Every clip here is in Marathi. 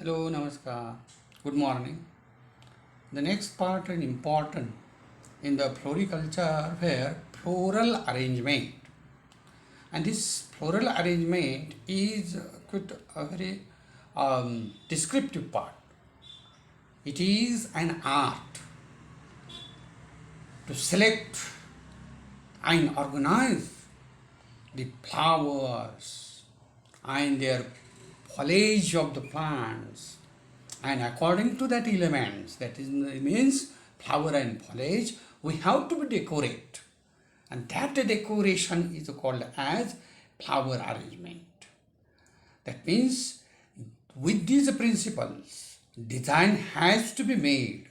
Hello, Namaskar. Good morning. The next part is important in the floriculture where floral arrangement. And this floral arrangement is quite a very descriptive part. It is an art to select and organize the flowers and their foliage of the plants, and according to that elements, that is means flower and foliage, we have to be decorate, and that decoration is called as flower arrangement. That means with these principles design has to be made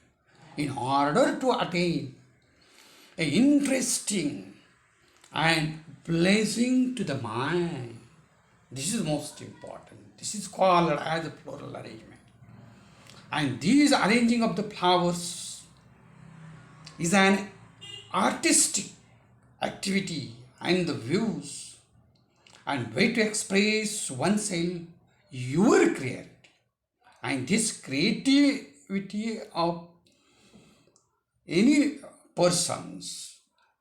in order to attain a interesting and pleasing to the mind. This is most important. This is called as a floral arrangement. And this arranging of the flowers is an artistic activity and the views and way to express oneself, your creativity. And this creativity of any persons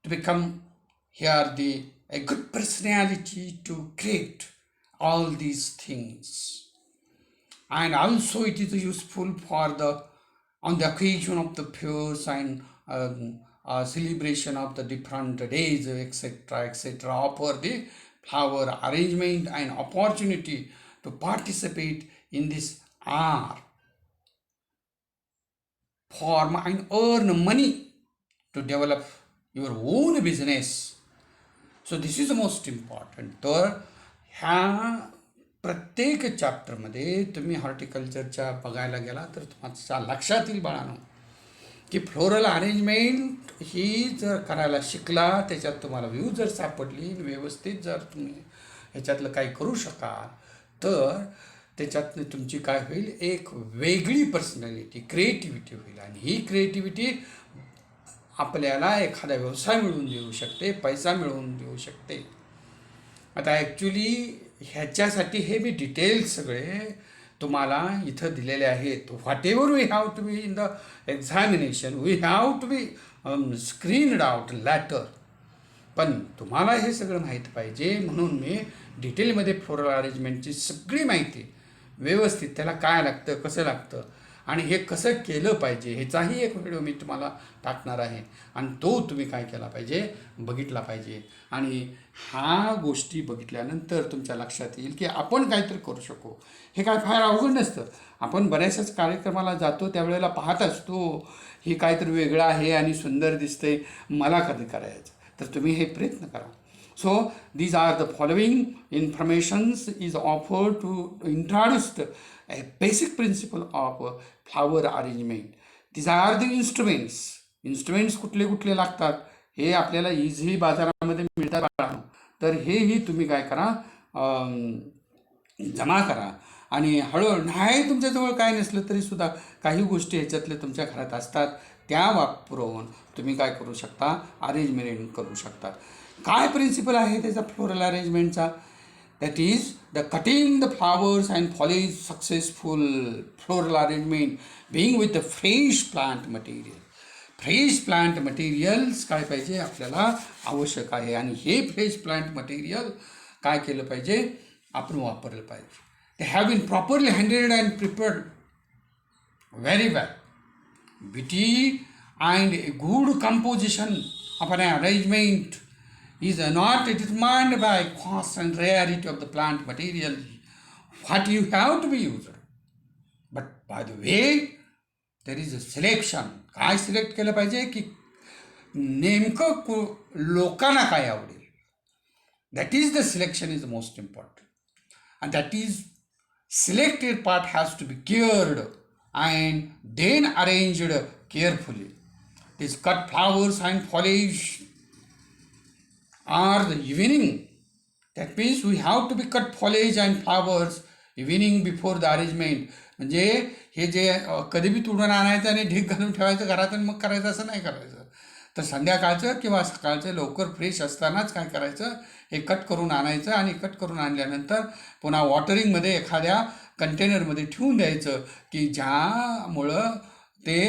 to become here a good personality to create all these things. And also it is useful for the on the occasion of the fairs and celebration of the different days, etc., offer the flower arrangement and opportunity to participate in this art form and earn money to develop your own business. So this is most important. तर ह्या प्रत्येक चॅप्टरमध्ये तुम्ही हॉर्टिकल्चरच्या बघायला गेला तर तुमच्या लक्षात येईल बाळांनो की फ्लोरल अरेंजमेंट ही जर करायला शिकला, त्याच्यात तुम्हाला व्ह्यू जर सापडली, व्यवस्थित जर तुम्ही ह्याच्यातलं काही करू शकाल तर त्याच्यातनं तुमची काय होईल, एक वेगळी पर्सनॅलिटी, क्रिएटिव्हिटी होईल. आणि ही क्रिएटिव्हिटी आपल्याला एखादा व्यवसाय मिळवून देऊ शकते, पैसा मिळवून देऊ शकते. आता ॲक्च्युली ह्याच्यासाठी हे मी डिटेल्स सगळे तुम्हाला इथं दिलेले आहेत. Whatever we have to be in the examination, we have to be screened out later. पण तुम्हाला हे सगळं माहीत पाहिजे म्हणून मी डिटेलमध्ये फ्लोरल अरेंजमेंटची सगळी माहिती व्यवस्थित, त्याला काय लागतं, कसं लागतं आणि हे कसं केलं पाहिजे ह्याचाही एक व्हिडिओ मी तुम्हाला टाकणार आहे. आणि तो तुम्ही काय केला पाहिजे, बघितला पाहिजे. आणि ह्या गोष्टी बघितल्यानंतर तुमच्या लक्षात येईल की आपण काहीतरी करू शकू. हे काय फार अवघड नसतं. आपण बऱ्याचशाच कार्यक्रमाला जातो त्यावेळेला पाहत असतो हे काहीतरी वेगळं आहे आणि सुंदर दिसते, मला कधी करायचं. तर तुम्ही हे प्रयत्न करा. So these are the following informations is offered to introduce a basic principle of flower arrangement. These are the instruments. Instruments कुठले कुठले लागतात हे आपल्याला इझी बाजारामध्ये मिळतात. तर हेही तुम्ही काय करा, जमा करा. आणि हळूहळू नाही तुमच्याजवळ काय नसलं तरी सुद्धा काही गोष्टी ह्याच्यातले तुमच्या घरात असतात, त्या वापरून तुम्ही काय करू शकता, अरेंजमेंट करू शकता. काय प्रिन्सिपल आहे त्याचा फ्लोरल अरेंजमेंटचा, that is the cutting the flowers and foliage successful floral arrangement being with the fresh plant material. Fresh plant materials काय पाहिजे आपल्याला आवश्यक आहे. आणि हे फ्रेश प्लांट मटेरियल काय केलं पाहिजे, आपण वापरलं पाहिजे. They have been properly handled and prepared very well. Beauty and a good composition of an arrangement is not determined by cost and rarity of the plant material, what you have to be used, but by the way there is a selection. काय सिलेक्ट केलं पाहिजे की नेमकं लोकांना काय आवडेल. That is the selection is the most important. and that is selected part has to be cared and then arranged carefully. These cut flowers and foliage are the evening. That means we have to be cut foliage and flowers evening before the arrangement. म्हणजे हे जे कधी बी तुडून आणायचं आणि ढीक घालून ठेवायचं घरात आणि मग करायचं असं नाही करायचं. तर संध्याकाळचं किंवा सकाळचं लवकर फ्रेश असतानाच काय करायचं, हे कट करून आणायचं आणि कट करून आणल्यानंतर पुन्हा वॉटरिंगमध्ये एखाद्या कंटेनरमध्ये ठेवून द्यायचं की ज्यामुळं ते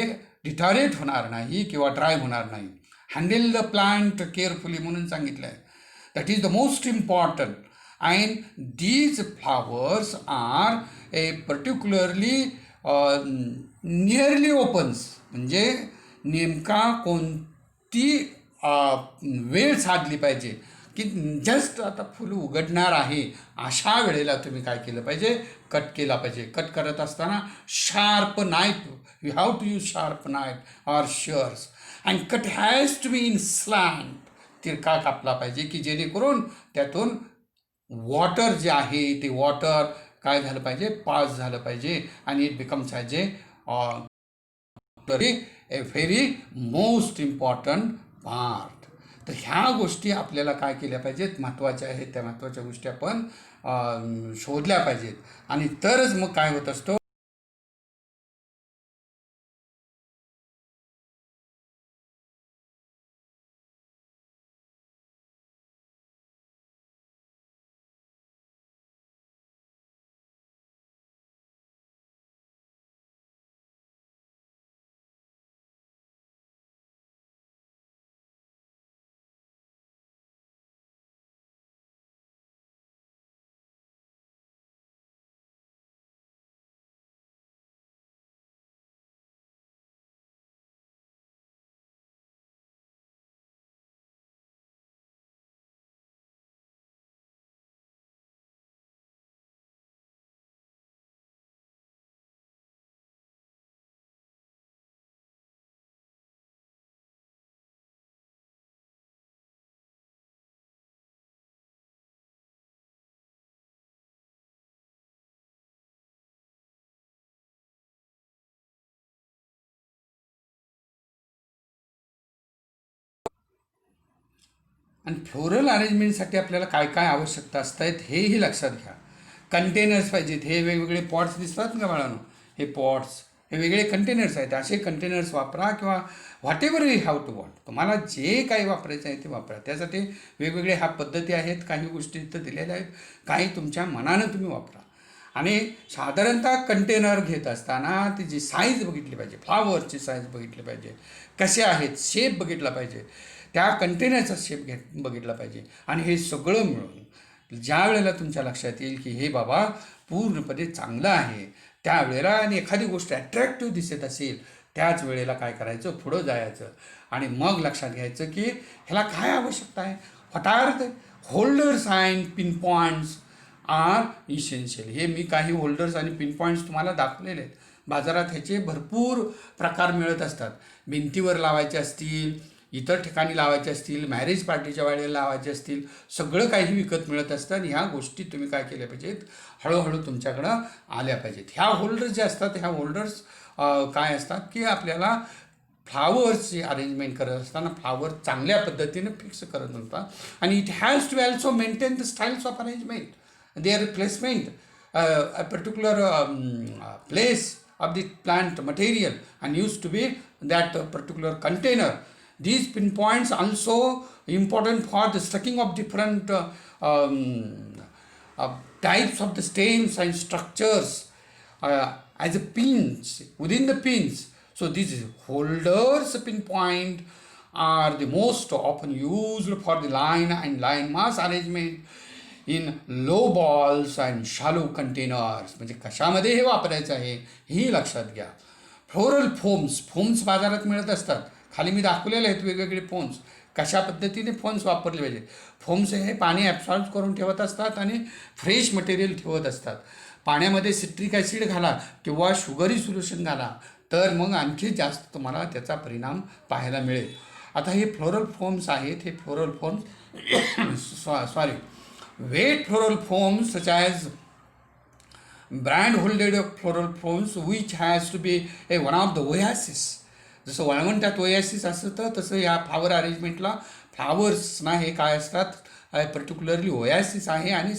डिटॉरेट होणार नाही किंवा ड्राय होणार नाही. हँडल द प्लांट केअरफुली म्हणून सांगितलं आहे. That is the most important. And these flowers are a particularly nearly opens, म्हणजे नेमका कोणती वेळ साधली पाहिजे की जस्ट आता फुलं उघडणार आहे अशा वेळेला तुम्ही काय केलं पाहिजे, कट केला पाहिजे. कट करत असताना sharp knife, you have to use sharp knife or shears. And cut has to be in slant, तिरका कापला पाहिजे की जेणेकरून त्यातून वॉटर जे आहे ते वॉटर काय झालं पाहिजे, पास झालं पाहिजे आणि it becomes as A very most important part. तर ह्या गोष्टी आपल्याला काय केल्या पाहिजेत, महत्त्वाच्या आहेत. त्या महत्त्वाच्या गोष्टी आपण शोधल्या पाहिजेत आणि तरच मग काय होत असतो, आणि फ्लोरल अरेंजमेंटसाठी आपल्याला काय काय आवश्यकता असतात हेही लक्षात घ्या. कंटेनर्स पाहिजेत. हे वेगवेगळे पॉट्स दिसतात ना बाळांनो, हे पॉट्स हे वेगळे कंटेनर्स आहेत. असे कंटेनर्स वापरा किंवा whatever you have to want, तुम्हाला जे काही वापरायचं आहे ते वापरा. त्यासाठी वेगवेगळे ह्या पद्धती आहेत. काही गोष्टी इथं दिलेल्या आहेत, काही तुमच्या मनानं तुम्ही वापरा. आणि साधारणतः कंटेनर घेत असताना ती जी साईज बघितली पाहिजे, फ्लावरची साईज बघितली पाहिजे, कसे आहेत, शेप बघितला पाहिजे, त्या कंटेनरचा शेप बघितला पाहिजे. आणि हे सगळं मिळून ज्या वेळेला तुमच्या लक्षात येईल की हे बाबा पूर्णपणे चांगलं आहे, त्यावेळेला आणि एखादी गोष्ट अट्रॅक्टिव्ह दिसत असेल त्याच वेळेला काय करायचं, पुढं जायचं आणि मग लक्षात घ्यायचं की ह्याला काय आवश्यकता आहे. What are the holders and pin points are essential. हे मी काही होल्डर्स आणि पिन पॉईंट्स तुम्हाला दाखवलेले आहेत. बाजारात ह्याचे भरपूर प्रकार मिळत असतात. भिंतीवर लावायचे असतील, इतर ठिकाणी लावायचे असतील, मॅरेज पार्टीच्या वेळेला लावायचे असतील, सगळं काही विकत मिळत असतं. ह्या गोष्टी तुम्ही काय केल्या पाहिजेत, हळूहळू तुमच्याकडं आल्या पाहिजेत. ह्या होल्डर्स जे असतात, ह्या होल्डर्स काय असतात की आपल्याला फ्लावर्सची अरेंजमेंट करत असताना फ्लावर चांगल्या पद्धतीने फिक्स करत असतात. आणि it has to also maintain the styles of arrangement, their placement, a particular place of the plant material and used to be that particular container. These pinpoints also important for the stacking of different types of the stems and structures as a pins within the pins. So these holders pinpoint are the most often used for the line and line mass arrangement in low balls and shallow containers. म्हणजे कशामध्ये हे वापरायचं आहे ही लक्षात घ्या. फ्लोरल फोम्स बाजारात मिळत असतात. खाली मी दाखवलेले आहेत वेगवेगळे फोम्स, कशा पद्धतीने फोम्स वापरले पाहिजे. फोम्स हे पाणी ॲब्सॉर्ब करून ठेवत असतात आणि फ्रेश मटेरियल ठेवत असतात. पाण्यामध्ये सिट्रिक ॲसिड घाला किंवा शुगरी सोल्युशन घाला तर मग आणखी जास्त तुम्हाला त्याचा परिणाम पाहायला मिळेल. आता हे फ्लोरल फोम्स आहेत. हे floral foams wet floral foams such as brand holded floral foams which has to be one of the oasis. जसं वाळवंटात ओयासिस असतं तसं या फ्लावर अरेंजमेंटला फ्लावर्स ना हे काय असतात, पर्टिक्युलरली ओयासिस आहे. आणि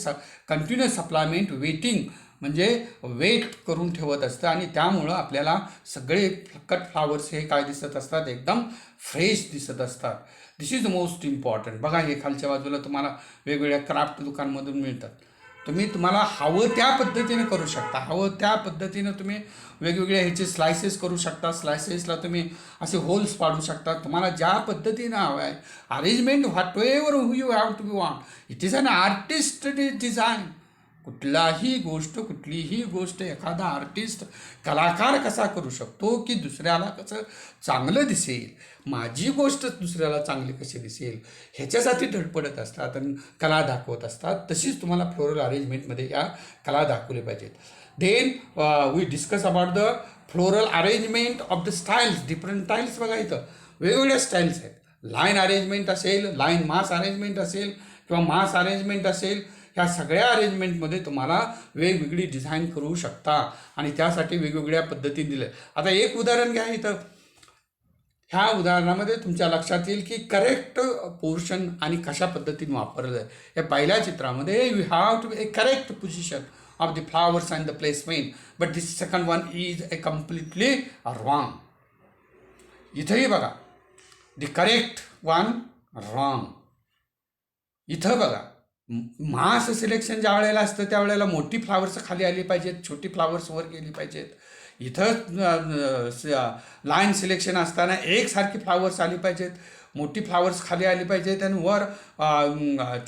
कंटिन्युअस सप्लायमेंट वेटिंग म्हणजे वेट करून ठेवत असतं आणि त्यामुळं आपल्याला सगळे कट फ्लावर्स हे काय दिसत असतात, एकदम फ्रेश दिसत असतात. दिस इज द मोस्ट इम्पॉर्टंट. बघा हे खालच्या बाजूला तुम्हाला वेगवेगळ्या क्राफ्ट दुकानमधून मिळतात. तुम्ही तुम्हाला हवं त्या पद्धतीने करू शकता. हवं त्या पद्धतीनं तुम्ही वेगवेगळे ह्याचे स्लायसेस करू शकता. स्लायसेसला तुम्ही असे होल्स पाडू शकता. तुम्हाला ज्या पद्धतीनं हवं आहे arrangement whatever you have to be want. It is an artist design. कुठलीही गोष्ट एखादा आर्टिस्ट कलाकार कसा करू शकतो की दुसऱ्याला कसं चांगलं दिसेल, माझी गोष्ट दुसऱ्याला चांगली कशी दिसेल ह्याच्यासाठी धडपडत असतात आणि कला दाखवत असतात. तशीच तुम्हाला फ्लोरल अरेंजमेंटमध्ये या कला दाखवल्या पाहिजेत. Then we discuss about the floral arrangement of the styles. Different styles बघा, इथं वेगवेगळ्या स्टाईल्स आहेत. लाईन अरेंजमेंट असेल, लाईन मास अरेंजमेंट असेल किंवा मास अरेंजमेंट असेल, ह्या सगळ्या अरेंजमेंटमध्ये तुम्हाला वेगवेगळी डिझाईन करू शकता आणि त्यासाठी वेगवेगळ्या पद्धतीने दिल्या. आता एक उदाहरण घ्या इथं. ह्या उदाहरणामध्ये तुमच्या लक्षात येईल की करेक्ट पोर्शन आणि कशा पद्धतीने वापरलं आहे. या पहिल्या चित्रामध्ये you have to a correct position of the flowers and the placement, but this second one is a completely wrong. इथंही बघा, द करेक्ट वन रॉंग. इथं बघा, मास सिलेक्शन ज्या वेळेला असतं त्यावेळेला मोठी फ्लावर्स खाली आली पाहिजेत, छोटी फ्लावर्स वर गेली पाहिजेत. इथं लाईन सिलेक्शन असताना एकसारखी फ्लावर्स आली पाहिजेत, मोठी फ्लावर्स खाली आली पाहिजेत आणि वर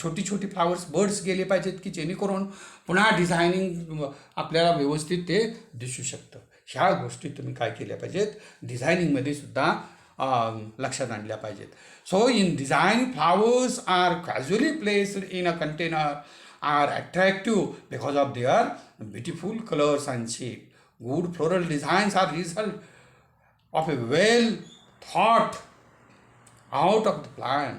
छोटी छोटी फ्लावर्स बर्ड्स गेले पाहिजेत की जेणेकरून पुन्हा डिझायनिंग आपल्याला व्यवस्थित ते दिसू शकतं. ह्या गोष्टी तुम्ही काय केल्या पाहिजेत, डिझायनिंगमध्ये सुद्धा लक्षात आणल्या पाहिजेत. So in design flowers are casually placed in a container are attractive because of their beautiful colours and shape. Good floral designs are result of a well thought out of the plan.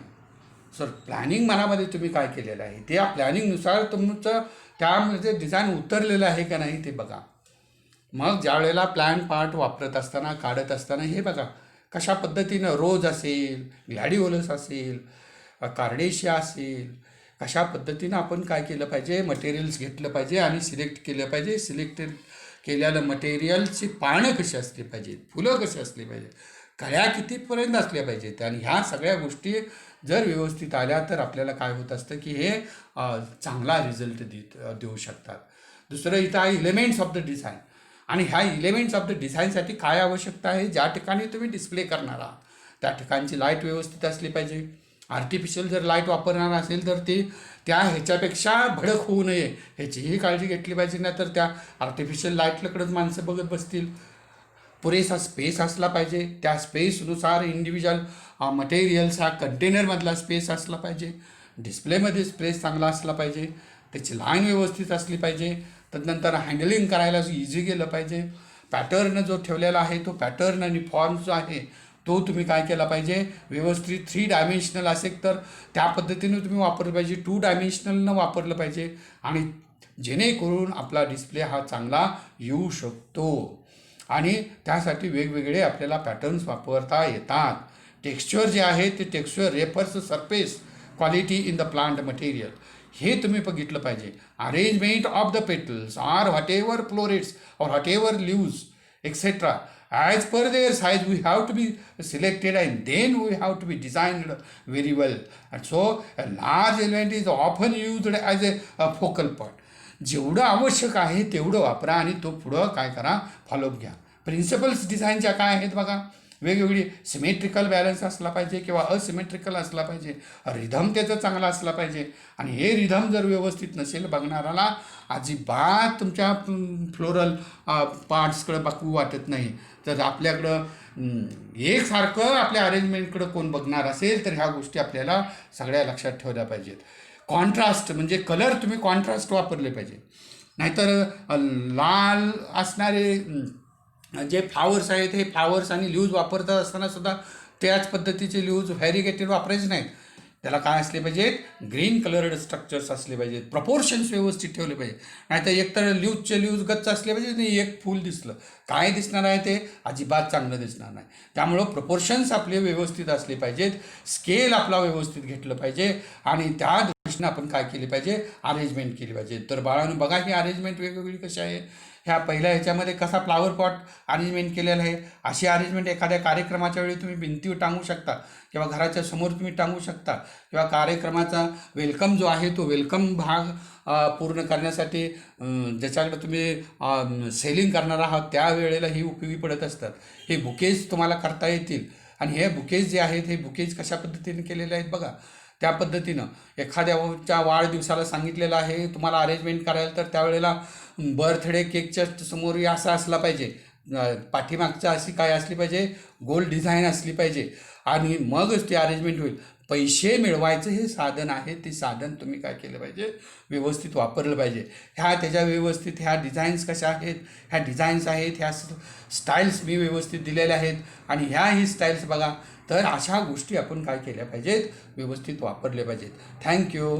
Sir planning मनामध्ये तुम्ही काय केलेलं आहे, त्या प्लॅनिंगनुसार तुमचं त्यामध्ये डिझाईन उतरलेलं आहे का नाही ते बघा. मग ज्या वेळेला प्लॅन पार्ट वापरत असताना, काढत असताना हे बघा कशा पद्धतीनं रोज असेल, ग्लॅडिओलस असेल, कार्डेशिया असेल, कशा पद्धतीनं आपण काय केलं पाहिजे, मटेरियल्स घेतलं पाहिजे आणि सिलेक्ट केलं पाहिजे. सिलेक्ट केलेलं मटेरियलची पानं कशी असली पाहिजेत, फुलं कशी असली पाहिजेत, कळ्या कितीपर्यंत असल्या पाहिजेत आणि ह्या सगळ्या गोष्टी जर व्यवस्थित आल्या तर आपल्याला काय होत असतं की हे चांगला रिझल्ट देऊ शकतात. दुसरं इथं आहे इलेमेंट्स ऑफ द डिझाईन. आणि ह्या इलेमेंट्स ऑफ द डिझाईनसाठी काय आवश्यकता आहे, ज्या ठिकाणी तुम्ही डिस्प्ले करणार आहात त्या ठिकाणची लाईट व्यवस्थित असली पाहिजे. आर्टिफिशियल जर लाईट वापरणार असेल तर ते त्या ह्याच्यापेक्षा भडक होऊ नये ह्याचीही काळजी घेतली पाहिजे, नाही तर त्या आर्टिफिशियल लाईटकडंच माणसं बघत बसतील. पुरेसा स्पेस असला पाहिजे, त्या स्पेसनुसार इंडिव्हिज्युअल मटेरियल्स हा कंटेनरमधला स्पेस असला पाहिजे. डिस्प्लेमध्ये स्पेस चांगला असला पाहिजे, त्याची लाईन व्यवस्थित असली पाहिजे. तदनंतर हँडलिंग करायला इझी गेलं पाहिजे. पॅटर्न जो ठेवलेला आहे तो पॅटर्न आणि फॉर्म जो आहे तो तुम्ही काय केला पाहिजे, व्यवस्थित 3 डायमेन्शनल असेल तर त्या पद्धतीने तुम्ही वापरलं पाहिजे, 2 डायमेन्शनलनं वापरलं पाहिजे आणि जेणेकरून आपला डिस्प्ले हा चांगला येऊ शकतो. आणि त्यासाठी वेगवेगळे आपल्याला पॅटर्न्स वापरता येतात. टेक्स्चर जे आहे ते texture refers surface quality in the plant material हे तुम्ही बघितलं पाहिजे. Arrangement of the petals or whatever florets or whatever leaves etcetera as per their size we have to be selected and then we have to be designed very well. And so a large element is often used as a focal point. जेवढं आवश्यक आहे तेवढं वापरा आणि तो पुढं काय करा, फॉलोअप घ्या. प्रिन्सिपल्स डिझाईनच्या काय आहेत बघा, वेगवेगळी सिमेट्रिकल बॅलन्स असला पाहिजे किंवा असिमेट्रिकल असला पाहिजे, रिधम त्याचा चांगला असला पाहिजे. आणि हे रिधम जर व्यवस्थित नसेल बघणाराला अजिबात तुमच्या फ्लोरल पार्ट्सकडं बघू वाटत नाही. तर आपल्याकडं एकसारखं आपल्या अरेंजमेंटकडं कोण बघणार असेल तर ह्या गोष्टी आपल्याला सगळ्या लक्षात ठेवल्या पाहिजेत. कॉन्ट्रास्ट म्हणजे कलर तुम्ही कॉन्ट्रास्ट वापरले पाहिजे, नाहीतर लाल असणारे जे फ्लावर्स आहेत हे फ्लावर्स आणि ल्यूज वापरत असताना सुद्धा त्याच पद्धतीचे ल्यूज व्हॅरिगेटेड वापरायचे नाहीत. त्याला काय असले पाहिजेत, ग्रीन कलर्ड स्ट्रक्चर्स असले पाहिजेत, प्रपोर्शन्स व्यवस्थित ठेवले पाहिजे. नाहीतर एकतर ल्यूजचे गच्च असले पाहिजे आणि एक फूल दिसलं काय दिसणार आहे, ते अजिबात चांगलं दिसणार नाही. त्यामुळं प्रपोर्शन्स आपले व्यवस्थित असले पाहिजेत, स्केल आपला व्यवस्थित घेतलं पाहिजे आणि त्या दृष्टीने आपण काय केली पाहिजे, अरेंजमेंट केली पाहिजे. तर बाळांनो बघा ही अरेंजमेंट वेगवेगळी कशी आहे. ह्या पहिल्या ह्याच्यामध्ये कसा फ्लावर पॉट अरेंजमेंट केलेला आहे, अशी अरेंजमेंट एखाद्या कार्यक्रमाच्या वेळी तुम्ही भिंतीवर टांगू शकता किंवा घराच्या समोर तुम्ही टांगू शकता किंवा कार्यक्रमाचा वेलकम जो आहे तो वेलकम भाग पूर्ण करण्यासाठी ज्याच्याकडे तुम्ही सेलिंग करणार आहात त्यावेळेला ही उपयोगी पडत असतात. हे बुकेज तुम्हाला करता येतील आणि हे बुकेज जे आहेत हे बुकेज कशा पद्धतीने केलेले आहेत बघा. त्या पद्धतीनं एखाद्याच्या वाढदिवसाला सांगितलेलं आहे तुम्हाला अरेंजमेंट करायला, तर त्यावेळेला बर्थडे केकच्या समोर असा असला पाहिजे, पाठीमागचा अशी काय असली पाहिजे, गोल डिझाईन असली पाहिजे आणि मगच ते अरेंजमेंट होईल. पैसे मिळवायचं हे साधन आहे, ते साधन तुम्ही काय केलं पाहिजे, व्यवस्थित वापरलं पाहिजे. त्याच्या व्यवस्थित ह्या डिझाईन्स कशा आहेत, ह्या डिझाईन्स आहेत, ह्या स्टाईल्स मी व्यवस्थित दिलेल्या आहेत आणि ही स्टाईल्स बघा. तर अशा गोष्टी आपण काय केल्या पाहिजेत, व्यवस्थित वापरल्या पाहिजेत. थँक्यू.